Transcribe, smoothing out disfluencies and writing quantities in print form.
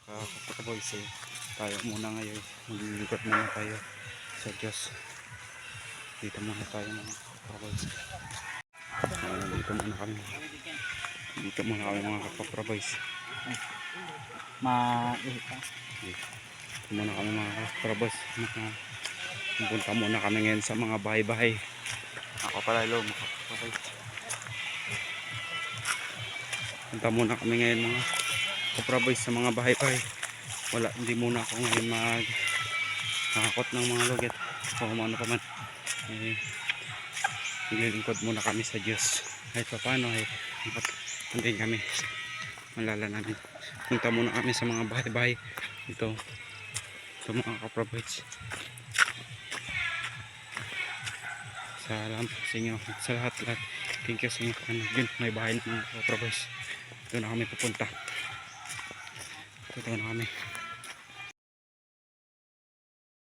Kapakaboys eh, tayo muna ngayon, maglilingkod muna tayo sa Diyos. Dito muna tayo mga kapakaboys. Dito muna kami mga kapakaboys. Dito muna kami mga kapakaboys. Punta muna kami ngayon sa mga bahay-bahay. Ako pala lo mga kapakaboys. Punta muna kami ngayon mga kapakaboys sa mga bahay-bahay. Hindi muna ako ngayon nakakot ng mga lugat o ano pa man. Naglilingkod muna kami sa Diyos kahit pa paano hindi kami malala namin. Punta muna kami sa mga bahay-bahay ito sa mga kaprovides. Salamat sa inyo sa lahat. Thank you sa inyo. Yun, may bahay ng mga kaprovides. Ito na kami pupunta. Ito na kami.